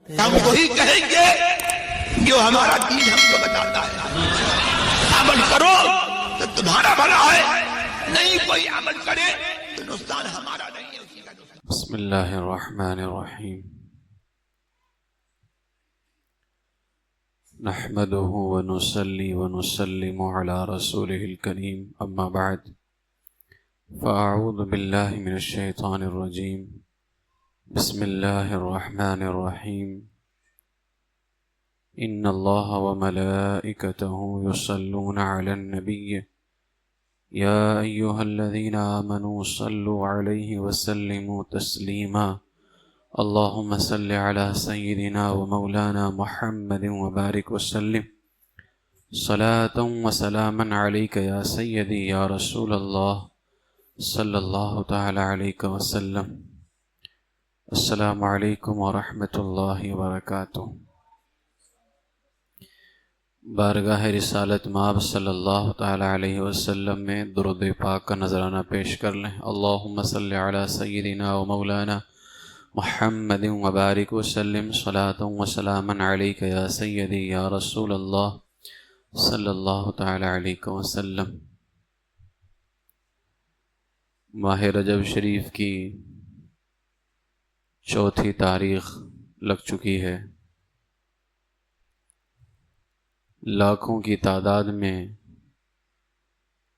ہم وہی کہیں گے جو ہمارا دین ہم کو بتاتا ہے. عمل کرو تو تمہارا بھلا ہے، نہیں کوئی عمل کرے تو نقصان ہمارا نہیں ہے، اسی کا نقصان. بسم اللہ الرحمن الرحیم. نحمده ونصلي ونسلم على رسوله الكريم، اما بعد فاعوذ باللہ من الشیطان الرجیم. بسم اللہ الرحمن الرحیم. ان اللہ وملائکته یصلون علی النبی یا ایہا الذین آمنوا صلوا علیہ وسلموا تسلیما. اللہم صل علی سیدنا ومولانا محمد وبارک وسلم صلاة وسلاما علیک یا سیدی یا رسول اللہ صلی اللہ تعالی علیہ وسلم. السلام علیکم ورحمۃ اللہ وبرکاتہ. بارگاہ رسالت مآب صلی اللہ تعالی علیہ وسلم میں درود پاک کا نذرانہ پیش کر لیں. اللہم صل علی سیدنا ومولانا محمد وبارک وسلم صلاة وسلاما علیک یا سیدی یا رسول اللہ صلی اللہ تعالی علیہ وسلم. ماہ رجب شریف کی چوتھی تاریخ لگ چکی ہے. لاکھوں کی تعداد میں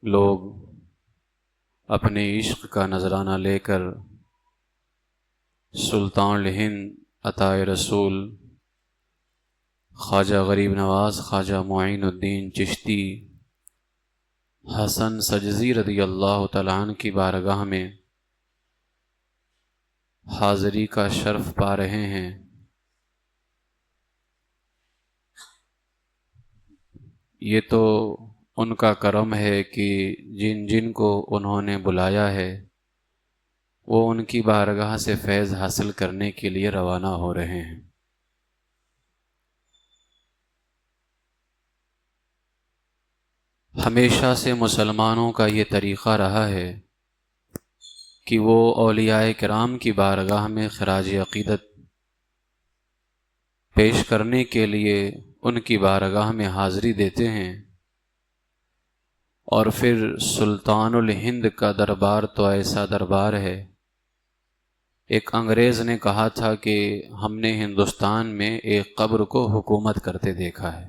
لوگ اپنے عشق کا نذرانہ لے کر سلطان الہند عطائے رسول خواجہ غریب نواز خواجہ معین الدین چشتی حسن سجزی رضی اللہ تعالیٰ عنہ کی بارگاہ میں حاضری کا شرف پا رہے ہیں. یہ تو ان کا کرم ہے کہ جن جن کو انہوں نے بلایا ہے وہ ان کی بارگاہ سے فیض حاصل کرنے کے لیے روانہ ہو رہے ہیں. ہمیشہ سے مسلمانوں کا یہ طریقہ رہا ہے کہ وہ اولیاء کرام کی بارگاہ میں خراج عقیدت پیش کرنے کے لیے ان کی بارگاہ میں حاضری دیتے ہیں، اور پھر سلطان الہند کا دربار تو ایسا دربار ہے. ایک انگریز نے کہا تھا کہ ہم نے ہندوستان میں ایک قبر کو حکومت کرتے دیکھا ہے،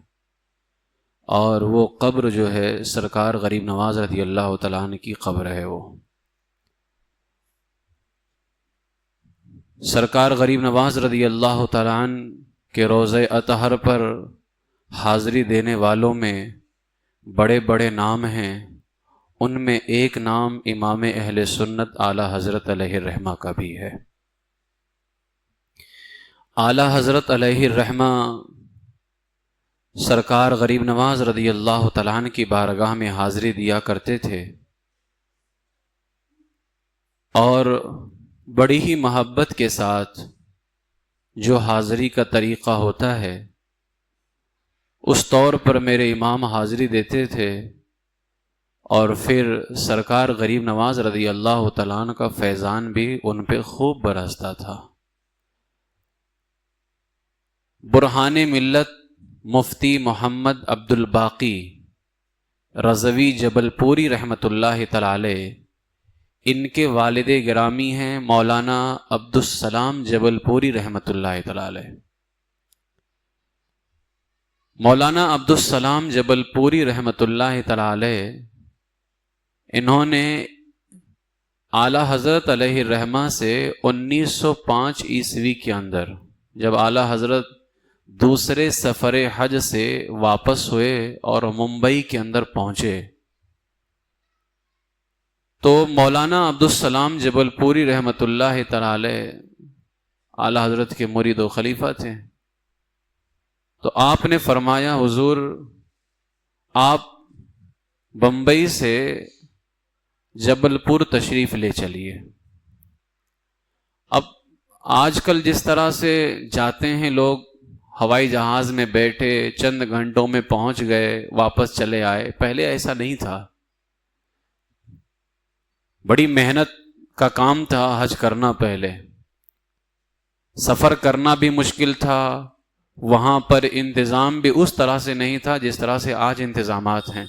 اور وہ قبر جو ہے سرکار غریب نواز رضی اللہ تعالیٰ عنہ کی قبر ہے. وہ سرکار غریب نواز رضی اللہ تعالیٰ عنہ کے روضہ اطہر پر حاضری دینے والوں میں بڑے بڑے نام ہیں. ان میں ایک نام امام اہل سنت اعلیٰ حضرت علیہ الرحمہ کا بھی ہے. اعلیٰ حضرت علیہ الرحمہ سرکار غریب نواز رضی اللہ تعالیٰ عنہ کی بارگاہ میں حاضری دیا کرتے تھے، اور بڑی ہی محبت کے ساتھ جو حاضری کا طریقہ ہوتا ہے اس طور پر میرے امام حاضری دیتے تھے، اور پھر سرکار غریب نواز رضی اللہ تعالیٰ عنہ کا فیضان بھی ان پہ خوب برستا تھا. برہان ملت مفتی محمد عبد الباقی رضوی جبل پوری رحمۃ اللہ تعالی علیہ، ان کے والد گرامی ہیں مولانا عبد السلام جبل پوری رحمۃ اللہ تعالی علیہ. مولانا عبد السلام جبل پوری رحمۃ اللہ تعالی علیہ انہوں نے اعلیٰ حضرت علیہ الرحمہ سے 1905 عیسوی کے اندر جب اعلیٰ حضرت دوسرے سفر حج سے واپس ہوئے اور ممبئی کے اندر پہنچے تو مولانا عبد السلام جبل پوری رحمۃ اللہ تعالی علیہ اعلیٰ حضرت کے مرید و خلیفہ تھے. تو آپ نے فرمایا حضور آپ بمبئی سے جبل پور تشریف لے چلیے. اب آج کل جس طرح سے جاتے ہیں لوگ ہوائی جہاز میں بیٹھے چند گھنٹوں میں پہنچ گئے واپس چلے آئے، پہلے ایسا نہیں تھا. بڑی محنت کا کام تھا حج کرنا. پہلے سفر کرنا بھی مشکل تھا، وہاں پر انتظام بھی اس طرح سے نہیں تھا جس طرح سے آج انتظامات ہیں۔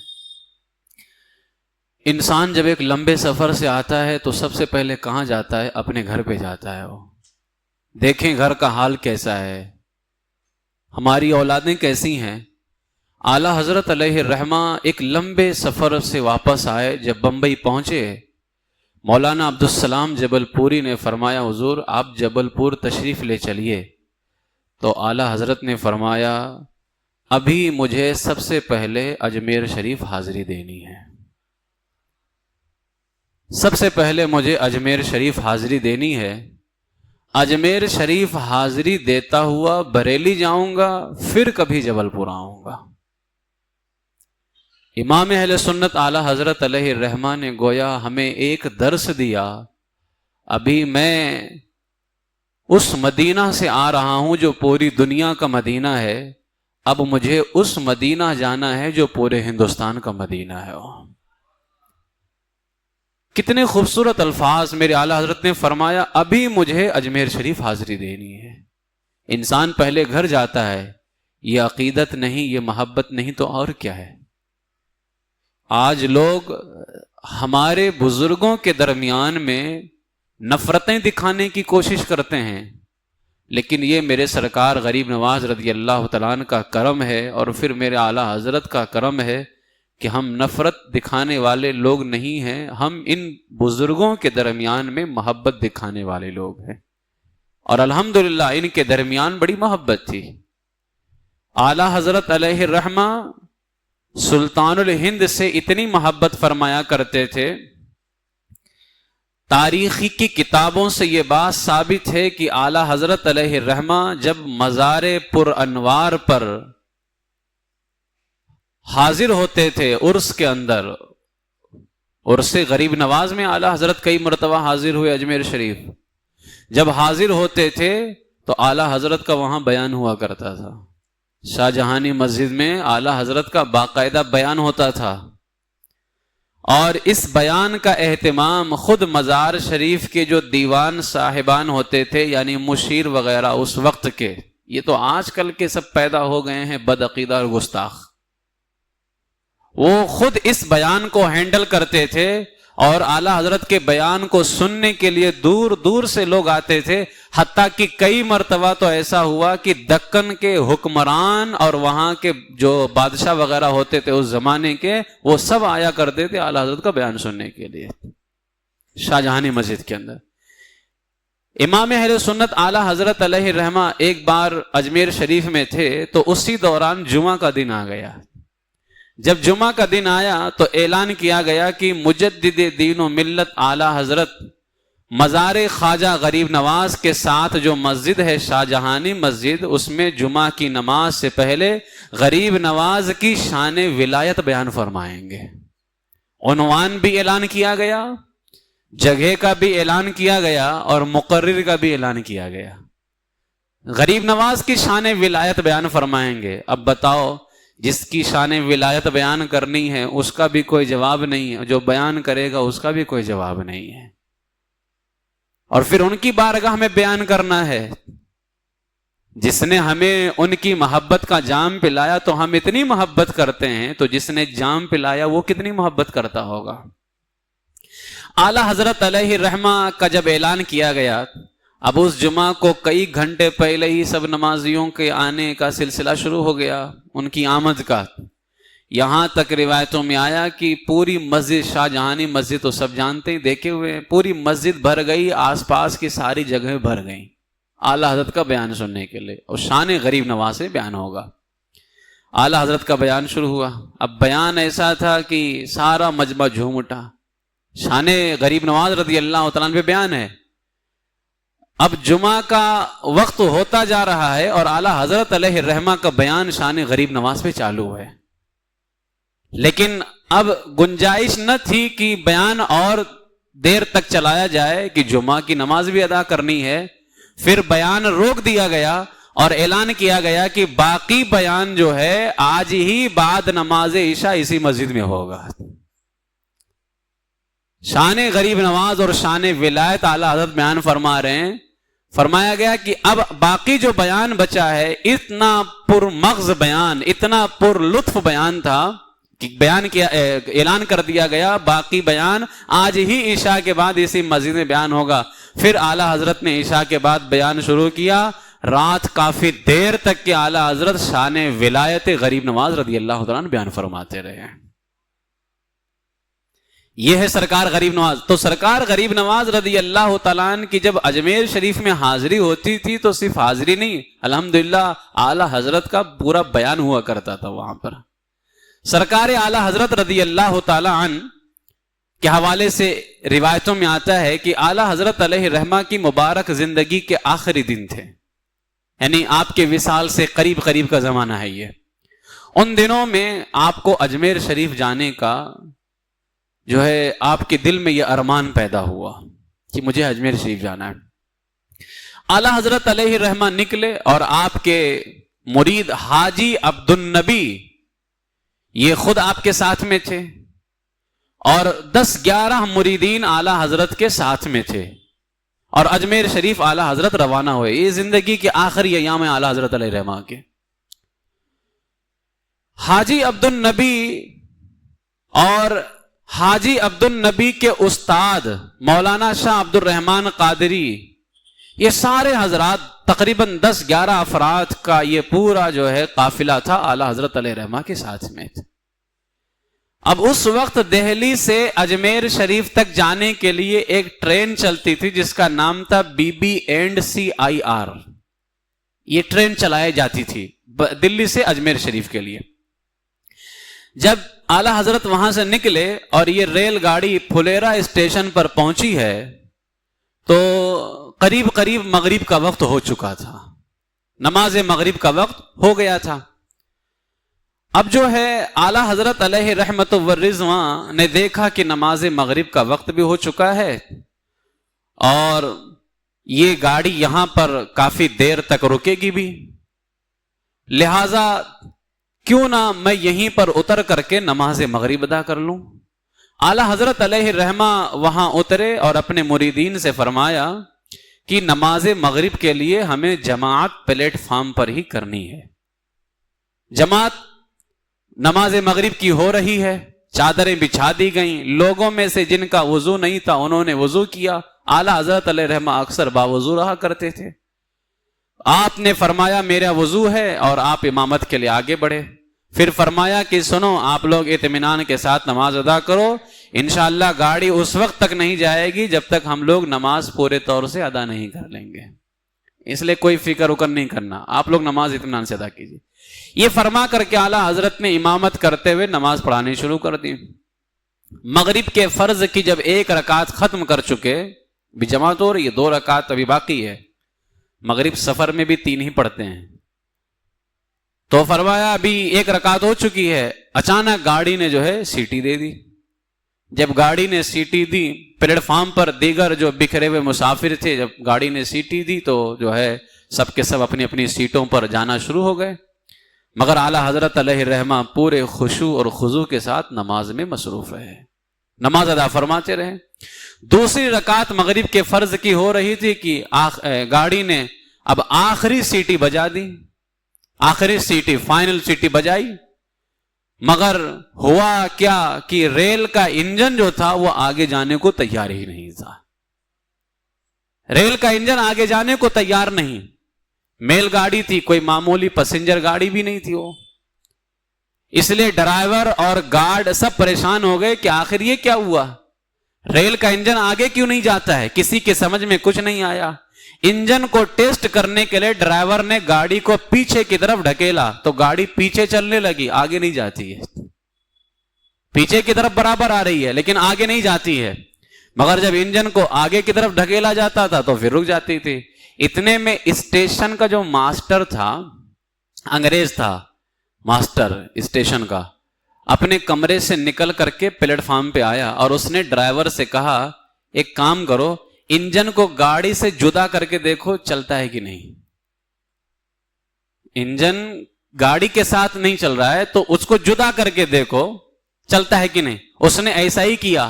انسان جب ایک لمبے سفر سے آتا ہے تو سب سے پہلے کہاں جاتا ہے؟ اپنے گھر پہ جاتا ہے۔ وہ دیکھیں گھر کا حال کیسا ہے، ہماری اولادیں کیسی ہیں۔ اعلیٰ حضرت علیہ الرحمہ ایک لمبے سفر سے واپس آئے، جب بمبئی پہنچے مولانا عبدالسلام جبل پوری نے فرمایا حضور آپ جبل پور تشریف لے چلیے، تو اعلیٰ حضرت نے فرمایا ابھی مجھے سب سے پہلے اجمیر شریف حاضری دینی ہے، سب سے پہلے مجھے اجمیر شریف حاضری دینی ہے، اجمیر شریف حاضری دیتا ہوا بریلی جاؤں گا، پھر کبھی جبل پور آؤں گا۔ امام اہل سنت اعلیٰ حضرت علیہ الرحمہ نے گویا ہمیں ایک درس دیا، ابھی میں اس مدینہ سے آ رہا ہوں جو پوری دنیا کا مدینہ ہے، اب مجھے اس مدینہ جانا ہے جو پورے ہندوستان کا مدینہ ہے۔ کتنے خوبصورت الفاظ میرے اعلیٰ حضرت نے فرمایا، ابھی مجھے اجمیر شریف حاضری دینی ہے۔ انسان پہلے گھر جاتا ہے، یہ عقیدت نہیں، یہ محبت نہیں تو اور کیا ہے؟ آج لوگ ہمارے بزرگوں کے درمیان میں نفرتیں دکھانے کی کوشش کرتے ہیں، لیکن یہ میرے سرکار غریب نواز رضی اللہ تعالیٰ عنہ کا کرم ہے، اور پھر میرے اعلیٰ حضرت کا کرم ہے کہ ہم نفرت دکھانے والے لوگ نہیں ہیں، ہم ان بزرگوں کے درمیان میں محبت دکھانے والے لوگ ہیں، اور الحمدللہ ان کے درمیان بڑی محبت تھی۔ اعلیٰ حضرت علیہ الرحمہ سلطان الہند سے اتنی محبت فرمایا کرتے تھے، تاریخی کی کتابوں سے یہ بات ثابت ہے کہ اعلیٰ حضرت علیہ الرحمہ جب مزار پر انوار پر حاضر ہوتے تھے عرس کے اندر، عرس غریب نواز میں اعلیٰ حضرت کئی مرتبہ حاضر ہوئے اجمیر شریف، جب حاضر ہوتے تھے تو اعلیٰ حضرت کا وہاں بیان ہوا کرتا تھا، شاہ جہانی مسجد میں اعلیٰ حضرت کا باقاعدہ بیان ہوتا تھا، اور اس بیان کا اہتمام خود مزار شریف کے جو دیوان صاحبان ہوتے تھے، یعنی مشیر وغیرہ اس وقت کے، یہ تو آج کل کے سب پیدا ہو گئے ہیں بدعقیدہ اور گستاخ، وہ خود اس بیان کو ہینڈل کرتے تھے، اور اعلیٰ حضرت کے بیان کو سننے کے لیے دور دور سے لوگ آتے تھے، حتیٰ کہ کئی مرتبہ تو ایسا ہوا کہ دکن کے حکمران اور وہاں کے جو بادشاہ وغیرہ ہوتے تھے اس زمانے کے، وہ سب آیا کرتے تھے اعلیٰ حضرت کا بیان سننے کے لیے شاہ جہانی مسجد کے اندر۔ امام اہل سنت اعلیٰ حضرت علیہ الرحمہ ایک بار اجمیر شریف میں تھے، تو اسی دوران جمعہ کا دن آ گیا۔ جب جمعہ کا دن آیا تو اعلان کیا گیا کہ مجدد دین و ملت اعلیٰ حضرت مزار خواجہ غریب نواز کے ساتھ جو مسجد ہے شاہ جہانی مسجد، اس میں جمعہ کی نماز سے پہلے غریب نواز کی شان ولایت بیان فرمائیں گے۔ عنوان بھی اعلان کیا گیا، جگہ کا بھی اعلان کیا گیا، اور مقرر کا بھی اعلان کیا گیا، غریب نواز کی شان ولایت بیان فرمائیں گے۔ اب بتاؤ، جس کی شان ولایت بیان کرنی ہے اس کا بھی کوئی جواب نہیں ہے، جو بیان کرے گا اس کا بھی کوئی جواب نہیں ہے، اور پھر ان کی بارگاہ میں بیان کرنا ہے۔ جس نے ہمیں ان کی محبت کا جام پلایا تو ہم اتنی محبت کرتے ہیں، تو جس نے جام پلایا وہ کتنی محبت کرتا ہوگا۔ اعلیٰ حضرت علیہ الرحمہ کا جب اعلان کیا گیا، اب اس جمعہ کو کئی گھنٹے پہلے ہی سب نمازیوں کے آنے کا سلسلہ شروع ہو گیا، ان کی آمد کا۔ یہاں تک روایتوں میں آیا کہ پوری مسجد، شاہ جہانی مسجد تو سب جانتے ہیں، دیکھے ہوئے، پوری مسجد بھر گئی، آس پاس کی ساری جگہیں بھر گئیں اعلیٰ حضرت کا بیان سننے کے لیے، اور شان غریب نواز سے بیان ہوگا۔ اعلیٰ حضرت کا بیان شروع ہوا۔ اب بیان ایسا تھا کہ سارا مجمع جھوم اٹھا، شان غریب نواز رضی اللہ تعالیٰ عنہ پہ بیان ہے۔ اب جمعہ کا وقت ہوتا جا رہا ہے اور اعلیٰ حضرت علیہ الرحمہ کا بیان شان غریب نواز پہ چالو ہے، لیکن اب گنجائش نہ تھی کہ بیان اور دیر تک چلایا جائے کہ جمعہ کی نماز بھی ادا کرنی ہے۔ پھر بیان روک دیا گیا اور اعلان کیا گیا کہ باقی بیان جو ہے آج ہی بعد نماز عشاء اسی مسجد میں ہوگا۔ شان غریب نواز اور شان ولایت اعلیٰ حضرت بیان فرما رہے ہیں، فرمایا گیا کہ اب باقی جو بیان بچا ہے اتنا پر مغز بیان، اتنا پر لطف بیان تھا کہ بیان کیا، اعلان کر دیا گیا باقی بیان آج ہی عشاء کے بعد اسی مسجد میں بیان ہوگا۔ پھر اعلیٰ حضرت نے عشاء کے بعد بیان شروع کیا، رات کافی دیر تک کہ اعلیٰ حضرت شان ولایت غریب نواز رضی اللہ تعالیٰ عنہ بیان فرماتے رہے۔ یہ ہے سرکار غریب نواز۔ تو سرکار غریب نواز رضی اللہ تعالیٰ عنہ کی جب اجمیر شریف میں حاضری ہوتی تھی تو صرف حاضری نہیں، الحمدللہ اعلیٰ حضرت کا پورا بیان ہوا کرتا تھا وہاں پر۔ سرکار اعلیٰ حضرت رضی اللہ تعالیٰ عنہ کے حوالے سے روایتوں میں آتا ہے کہ اعلیٰ حضرت علیہ الرحمہ کی مبارک زندگی کے آخری دن تھے، یعنی آپ کے وصال سے قریب قریب کا زمانہ ہے یہ۔ ان دنوں میں آپ کو اجمیر شریف جانے کا جو ہے آپ کے دل میں یہ ارمان پیدا ہوا کہ مجھے اجمیر شریف جانا ہے۔ اعلیٰ حضرت علیہ الرحمہ نکلے اور آپ کے مرید حاجی عبد النبی یہ خود آپ کے ساتھ میں تھے، اور 10-11 مریدین اعلیٰ حضرت کے ساتھ میں تھے، اور اجمیر شریف اعلیٰ حضرت روانہ ہوئے۔ یہ زندگی کے آخری ایام اعلیٰ حضرت علیہ الرحمہ کے۔ حاجی عبد النبی اور حاجی عبد النبی کے استاد مولانا شاہ عبد الرحمن قادری، یہ سارے حضرات تقریباً 10-11 افراد کا یہ پورا جو ہے قافلہ تھا اعلیٰ حضرت علیہ الرحمہ کے ساتھ میں۔ اب اس وقت دہلی سے اجمیر شریف تک جانے کے لیے ایک ٹرین چلتی تھی جس کا نام تھا BB&CIR۔ یہ ٹرین چلائی جاتی تھی دلی سے اجمیر شریف کے لیے۔ جب اعلیٰ حضرت وہاں سے نکلے اور یہ ریل گاڑی پھلیرا اسٹیشن پر پہنچی ہے تو قریب قریب مغرب کا وقت ہو چکا تھا، نماز مغرب کا وقت ہو گیا تھا۔ اب جو ہے اعلیٰ حضرت علیہ رحمت والرضوان نے دیکھا کہ نماز مغرب کا وقت بھی ہو چکا ہے اور یہ گاڑی یہاں پر کافی دیر تک رکے گی بھی، لہذا کیوں نہ میں یہیں پر اتر کر کے نماز مغرب ادا کر لوں۔ اعلیٰ حضرت علیہ الرحمہ وہاں اترے اور اپنے مریدین سے فرمایا کہ نماز مغرب کے لیے ہمیں جماعت پلیٹ فارم پر ہی کرنی ہے۔ جماعت نماز مغرب کی ہو رہی ہے، چادریں بچھا دی گئیں، لوگوں میں سے جن کا وضو نہیں تھا انہوں نے وضو کیا۔ اعلیٰ حضرت علیہ الرحمہ اکثر باوضو رہا کرتے تھے۔ آپ نے فرمایا میرا وضو ہے اور آپ امامت کے لیے آگے بڑھے۔ پھر فرمایا کہ سنو آپ لوگ اطمینان کے ساتھ نماز ادا کرو، انشاءاللہ گاڑی اس وقت تک نہیں جائے گی جب تک ہم لوگ نماز پورے طور سے ادا نہیں کر لیں گے، اس لیے کوئی فکر وکر نہیں کرنا، آپ لوگ نماز اطمینان سے ادا کیجیے۔ یہ فرما کر کے اعلیٰ حضرت نے امامت کرتے ہوئے نماز پڑھانی شروع کر دی۔ مغرب کے فرض کی جب 1 رکعت ختم کر چکے، بھی جماعت ہو رہی ہے، 2 رکعت ابھی باقی ہے، مغرب سفر میں بھی 3 ہی پڑھتے ہیں، تو فرمایا ابھی 1 رکعت ہو چکی ہے، اچانک گاڑی نے جو ہے سیٹی دے دی۔ جب گاڑی نے سیٹی دی، پلیٹ فارم پر دیگر جو بکھرے ہوئے مسافر تھے، جب گاڑی نے سیٹی دی تو جو ہے سب کے سب اپنی اپنی سیٹوں پر جانا شروع ہو گئے، مگر اعلیٰ حضرت علیہ الرحمہ پورے خشوع اور خضوع کے ساتھ نماز میں مصروف رہے، نماز ادا فرماتے رہے۔ دوسری رکعت مغرب کے فرض کی ہو رہی تھی کہ گاڑی نے اب آخری سیٹی بجا دی، آخری سیٹی فائنل سیٹی بجائی، مگر ہوا کیا کہ ریل کا انجن جو تھا وہ آگے جانے کو تیار ہی نہیں تھا۔ ریل کا انجن آگے جانے کو تیار نہیں، میل گاڑی تھی، کوئی معمولی پیسنجر گاڑی بھی نہیں تھی وہ، اس لیے ڈرائیور اور گارڈ سب پریشان ہو گئے کہ آخر یہ کیا ہوا، ریل کا انجن آگے کیوں نہیں جاتا ہے، کسی کے سمجھ میں کچھ نہیں آیا۔ انجن کو ٹیسٹ کرنے کے لیے ڈرائیور نے گاڑی کو پیچھے کی طرف ڈھکیلا تو گاڑی پیچھے چلنے لگی، آگے نہیں جاتی ہے، پیچھے کی طرف برابر آ رہی ہے لیکن آگے نہیں جاتی ہے، مگر جب انجن کو آگے کی طرف ڈھکیلا جاتا تھا تو پھر رک جاتی تھی۔ اتنے میں اسٹیشن کا جو ماسٹر تھا، انگریز تھا ماسٹر اسٹیشن کا، اپنے کمرے سے نکل کر کے پلیٹ فارم پہ آیا اور اس نے ڈرائیور سے کہا ایک کام کرو، انجن کو گاڑی سے جدا کر کے دیکھو چلتا ہے کہ نہیں، انجن گاڑی کے ساتھ نہیں چل رہا ہے تو اس کو جدا کر کے دیکھو چلتا ہے کہ نہیں۔ اس نے ایسا ہی کیا،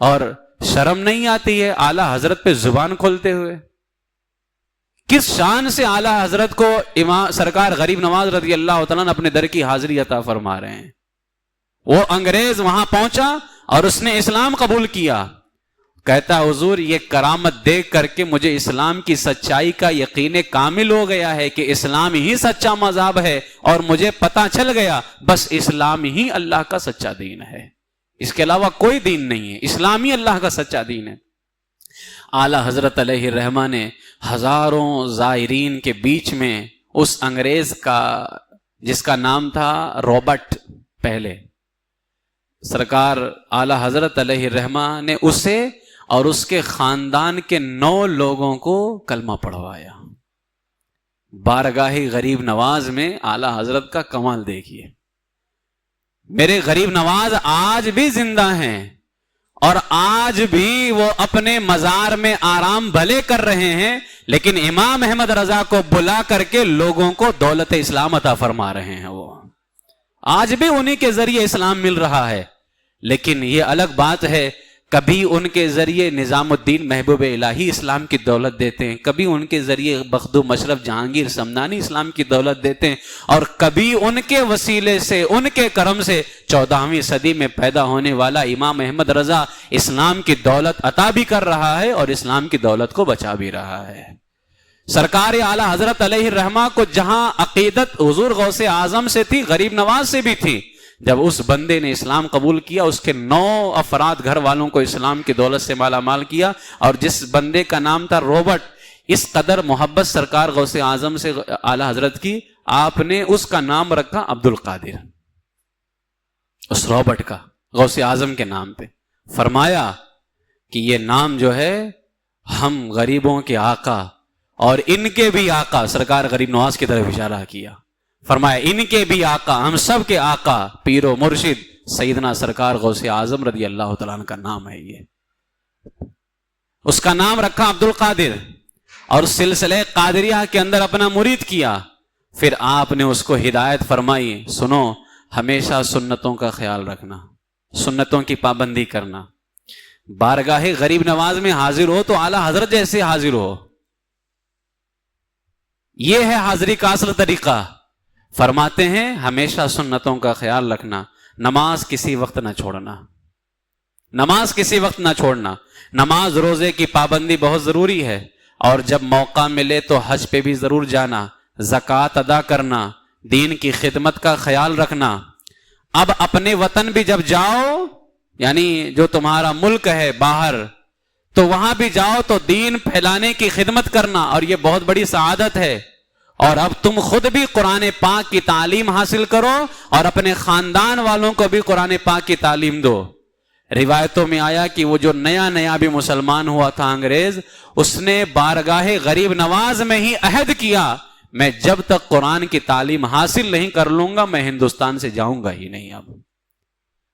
اور شرم نہیں آتی ہے اعلی حضرت پہ زبان کھولتے ہوئے؟ کس شان سے اعلی حضرت کو امام سرکار غریب نواز رضی اللہ تعالیٰ نے اپنے در کی حاضری عطا فرما رہے ہیں؟ وہ انگریز وہاں پہنچا اور اس نے اسلام قبول کیا، کہتا حضور یہ کرامت دیکھ کر کے مجھے اسلام کی سچائی کا یقین کامل ہو گیا ہے کہ اسلام ہی سچا مذہب ہے، اور مجھے پتا چل گیا بس اسلام ہی اللہ کا سچا دین ہے، اس کے علاوہ کوئی دین نہیں ہے، اسلام ہی اللہ کا سچا دین ہے۔ اعلی حضرت علیہ الرحمہ نے ہزاروں زائرین کے بیچ میں اس انگریز کا جس کا نام تھا رابرٹ، پہلے سرکار اعلی حضرت علیہ الرحمہ نے اسے اور اس کے خاندان کے 9 لوگوں کو کلمہ پڑھوایا۔ بارگاہ غریب نواز میں اعلی حضرت کا کمال دیکھیے۔ میرے غریب نواز آج بھی زندہ ہیں اور آج بھی وہ اپنے مزار میں آرام بھلے کر رہے ہیں، لیکن امام احمد رضا کو بلا کر کے لوگوں کو دولت اسلام عطا فرما رہے ہیں۔ وہ آج بھی انہی کے ذریعے اسلام مل رہا ہے، لیکن یہ الگ بات ہے کبھی ان کے ذریعے نظام الدین محبوب الہی اسلام کی دولت دیتے ہیں، کبھی ان کے ذریعے بختو مشرف جہانگیر سمنانی اسلام کی دولت دیتے ہیں، اور کبھی ان کے وسیلے سے ان کے کرم سے 14ویں صدی میں پیدا ہونے والا امام احمد رضا اسلام کی دولت عطا بھی کر رہا ہے اور اسلام کی دولت کو بچا بھی رہا ہے۔ سرکار اعلی حضرت علیہ الرحمہ کو جہاں عقیدت حضور غوث اعظم سے تھی، غریب نواز سے بھی تھی، جب اس بندے نے اسلام قبول کیا اس کے 9 افراد گھر والوں کو اسلام کی دولت سے مالا مال کیا، اور جس بندے کا نام تھا رابرٹ، اس قدر محبت سرکار غوث اعظم سے اعلی حضرت کی، آپ نے اس کا نام رکھا عبد القادر، اس رابرٹ کا غوث اعظم کے نام پہ۔ فرمایا کہ یہ نام جو ہے ہم غریبوں کے آقا اور ان کے بھی آقا، سرکار غریب نواز کی طرف اشارہ کیا، فرمایا ان کے بھی آقا، ہم سب کے آقا پیر و مرشد سیدنا سرکار غوث اعظم رضی اللہ تعالیٰ عنہ کا نام ہے یہ۔ اس کا نام رکھا عبد القادر، اور سلسلہ قادریہ کے اندر اپنا مرید کیا۔ پھر آپ نے اس کو ہدایت فرمائی، سنو ہمیشہ سنتوں کا خیال رکھنا، سنتوں کی پابندی کرنا، بارگاہ غریب نواز میں حاضر ہو تو اعلیٰ حضرت جیسے حاضر ہو، یہ ہے حاضری کا اصل طریقہ۔ فرماتے ہیں ہمیشہ سنتوں کا خیال رکھنا، نماز کسی وقت نہ چھوڑنا، نماز کسی وقت نہ چھوڑنا، نماز روزے کی پابندی بہت ضروری ہے، اور جب موقع ملے تو حج پہ بھی ضرور جانا، زکوٰۃ ادا کرنا، دین کی خدمت کا خیال رکھنا۔ اب اپنے وطن بھی جب جاؤ، یعنی جو تمہارا ملک ہے باہر، تو وہاں بھی جاؤ تو دین پھیلانے کی خدمت کرنا، اور یہ بہت بڑی سعادت ہے۔ اور اب تم خود بھی قرآن پاک کی تعلیم حاصل کرو اور اپنے خاندان والوں کو بھی قرآن پاک کی تعلیم دو۔ روایتوں میں آیا کہ وہ جو نیا بھی مسلمان ہوا تھا انگریز، اس نے بارگاہ غریب نواز میں ہی عہد کیا، میں جب تک قرآن کی تعلیم حاصل نہیں کر لوں گا میں ہندوستان سے جاؤں گا ہی نہیں۔ اب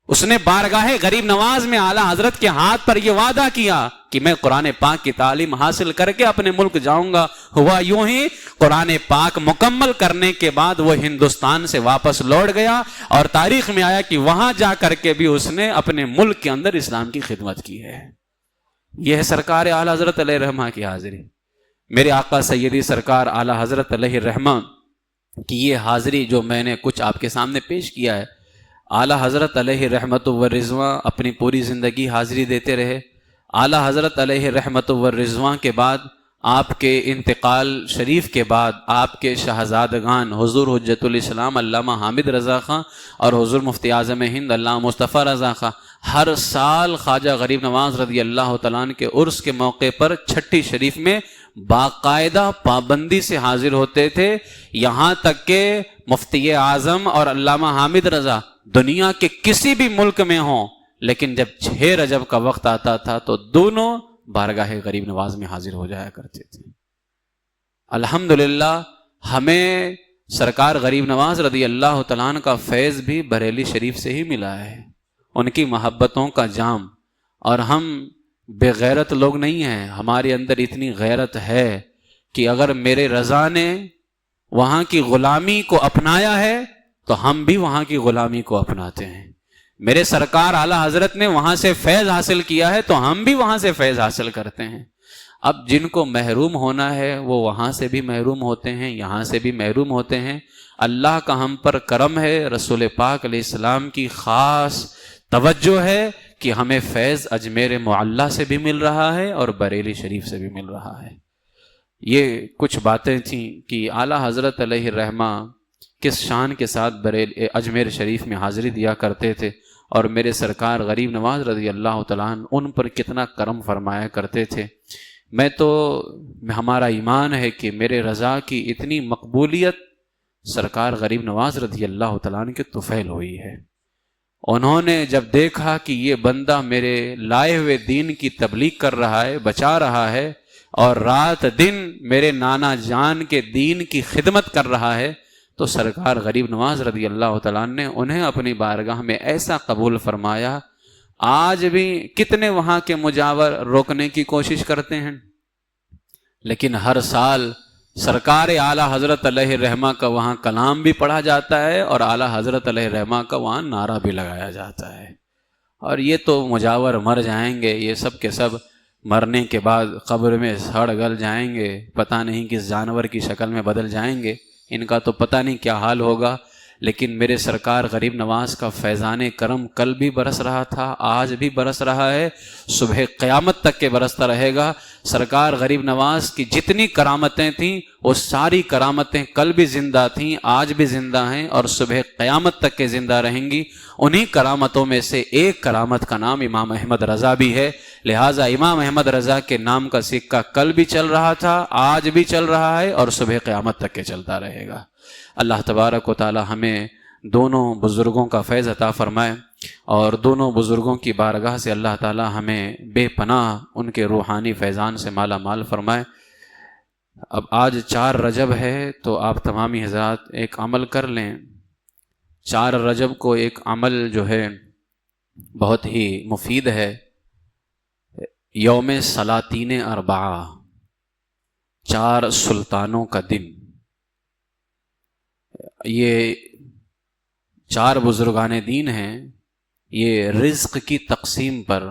اس نے بارگاہ غریب نواز میں اعلیٰ حضرت کے ہاتھ پر یہ وعدہ کیا کہ میں قرآن پاک کی تعلیم حاصل کر کے اپنے ملک جاؤں گا۔ ہوا یوں ہی، قرآن پاک مکمل کرنے کے بعد وہ ہندوستان سے واپس لوٹ گیا، اور تاریخ میں آیا کہ وہاں جا کر کے بھی اس نے اپنے ملک کے اندر اسلام کی خدمت کی ہے۔ یہ ہے سرکار اعلیٰ حضرت علیہ الرحمہ کی حاضری۔ میرے آقا سیدی سرکار اعلیٰ حضرت علیہ الرحمہ کی یہ حاضری جو میں نے کچھ آپ کے سامنے پیش کیا ہے، اعلیٰ حضرت علیہ رحمت و رضوان اپنی پوری زندگی حاضری دیتے رہے۔ اعلیٰ حضرت علیہ رحمت و رضوان کے بعد، آپ کے انتقال شریف کے بعد، آپ کے شہزادگان حضور حجت الاسلام علامہ حامد رضا خان اور حضور مفتی اعظم ہند علامہ مصطفیٰ رضا خان ہر سال خواجہ غریب نواز رضی اللہ تعالیٰ عنہ کے عرس کے موقع پر چھٹی شریف میں باقاعدہ پابندی سے حاضر ہوتے تھے، یہاں تک کہ مفتی اعظم اور علامہ حامد رضا دنیا کے کسی بھی ملک میں ہوں، لیکن جب 6 رجب کا وقت آتا تھا تو دونوں بارگاہ غریب نواز میں حاضر ہو جایا کرتے تھے۔ الحمدللہ ہمیں سرکار غریب نواز رضی اللہ تعالیٰ عنہ کا فیض بھی بریلی شریف سے ہی ملا ہے، ان کی محبتوں کا جام، اور ہم بے غیرت لوگ نہیں ہیں، ہمارے اندر اتنی غیرت ہے کہ اگر میرے رضا نے وہاں کی غلامی کو اپنایا ہے تو ہم بھی وہاں کی غلامی کو اپناتے ہیں۔ میرے سرکار اعلیٰ حضرت نے وہاں سے فیض حاصل کیا ہے تو ہم بھی وہاں سے فیض حاصل کرتے ہیں۔ اب جن کو محروم ہونا ہے وہ وہاں سے بھی محروم ہوتے ہیں، یہاں سے بھی محروم ہوتے ہیں۔ اللہ کا ہم پر کرم ہے، رسول پاک علیہ السلام کی خاص توجہ ہے کہ ہمیں فیض اجمیر معلیٰ سے بھی مل رہا ہے اور بریلی شریف سے بھی مل رہا ہے۔ یہ کچھ باتیں تھیں کہ اعلیٰ حضرت علیہ الرحمہ کس شان کے ساتھ اجمیر شریف میں حاضری دیا کرتے تھے، اور میرے سرکار غریب نواز رضی اللہ تعالیٰ عنہ ان پر کتنا کرم فرمایا کرتے تھے۔ ہمارا ایمان ہے کہ میرے رضا کی اتنی مقبولیت سرکار غریب نواز رضی اللہ تعالیٰ عنہ کے طفیل ہوئی ہے۔ انہوں نے جب دیکھا کہ یہ بندہ میرے لائے ہوئے دین کی تبلیغ کر رہا ہے، بچا رہا ہے، اور رات دن میرے نانا جان کے دین کی خدمت کر رہا ہے، تو سرکار غریب نواز رضی اللہ تعالیٰ عنہ نے انہیں اپنی بارگاہ میں ایسا قبول فرمایا۔ آج بھی کتنے وہاں کے مجاور روکنے کی کوشش کرتے ہیں، لیکن ہر سال سرکار اعلیٰ حضرت علیہ الرحمہ کا وہاں کلام بھی پڑھا جاتا ہے اور اعلیٰ حضرت علیہ الرحمہ کا وہاں نعرہ بھی لگایا جاتا ہے۔ اور یہ تو مجاور مر جائیں گے، یہ سب کے سب مرنے کے بعد قبر میں سڑ گل جائیں گے، پتہ نہیں کس جانور کی شکل میں بدل جائیں گے، ان کا تو پتہ نہیں کیا حال ہوگا۔ لیکن میرے سرکار غریب نواز کا فیضان کرم کل بھی برس رہا تھا، آج بھی برس رہا ہے، صبح قیامت تک کے برستا رہے گا۔ سرکار غریب نواز کی جتنی کرامتیں تھیں وہ ساری کرامتیں کل بھی زندہ تھیں، آج بھی زندہ ہیں، اور صبح قیامت تک کے زندہ رہیں گی۔ انہی کرامتوں میں سے ایک کرامت کا نام امام احمد رضا بھی ہے، لہٰذا امام احمد رضا کے نام کا سکہ کل بھی چل رہا تھا، آج بھی چل رہا ہے، اور صبح قیامت تک کے چلتا رہے گا۔ اللہ تبارک و تعالی ہمیں دونوں بزرگوں کا فیض عطا فرمائے، اور دونوں بزرگوں کی بارگاہ سے اللہ تعالی ہمیں بے پناہ ان کے روحانی فیضان سے مالا مال فرمائے۔ اب آج 4 رجب ہے تو آپ تمامی حضرات ایک عمل کر لیں۔ 4 رجب کو ایک عمل جو ہے بہت ہی مفید ہے، یوم سلاطین اربعہ، 4 سلطانوں کا دن۔ یہ 4 بزرگان دین ہیں، یہ رزق کی تقسیم پر،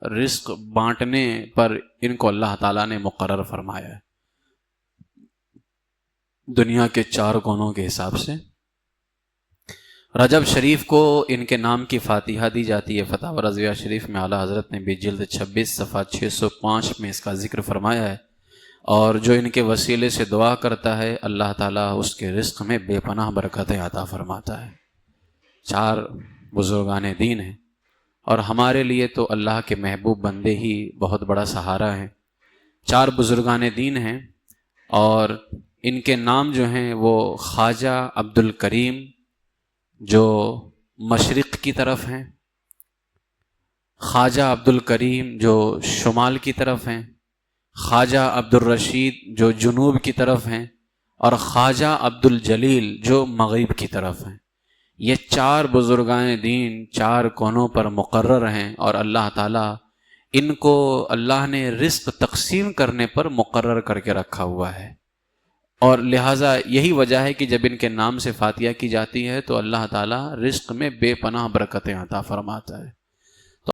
رزق بانٹنے پر ان کو اللہ تعالیٰ نے مقرر فرمایا ہے، دنیا کے 4 کونوں کے حساب سے۔ رجب شریف کو ان کے نام کی فاتحہ دی جاتی ہے، فتاوی رضویہ شریف میں اعلیٰ حضرت نے بھی جلد 26 صفحہ 605 میں اس کا ذکر فرمایا ہے، اور جو ان کے وسیلے سے دعا کرتا ہے اللہ تعالیٰ اس کے رزق میں بے پناہ برکتیں عطا فرماتا ہے۔ 4 بزرگان دین ہیں، اور ہمارے لیے تو اللہ کے محبوب بندے ہی بہت بڑا سہارا ہیں۔ 4 بزرگان دین ہیں، اور ان کے نام جو ہیں وہ خواجہ عبد الکریم جو مشرق کی طرف ہیں، خواجہ عبد الکریم جو شمال کی طرف ہیں، خواجہ عبد الرشید جو جنوب کی طرف ہیں، اور خواجہ عبد الجلیل جو مغرب کی طرف ہیں۔ یہ 4 بزرگان دین 4 کونوں پر مقرر ہیں، اور اللہ تعالیٰ ان کو اللہ نے رزق تقسیم کرنے پر مقرر کر کے رکھا ہوا ہے، اور لہٰذا یہی وجہ ہے کہ جب ان کے نام سے فاتحہ کی جاتی ہے تو اللہ تعالیٰ رزق میں بے پناہ برکتیں عطا فرماتا ہے۔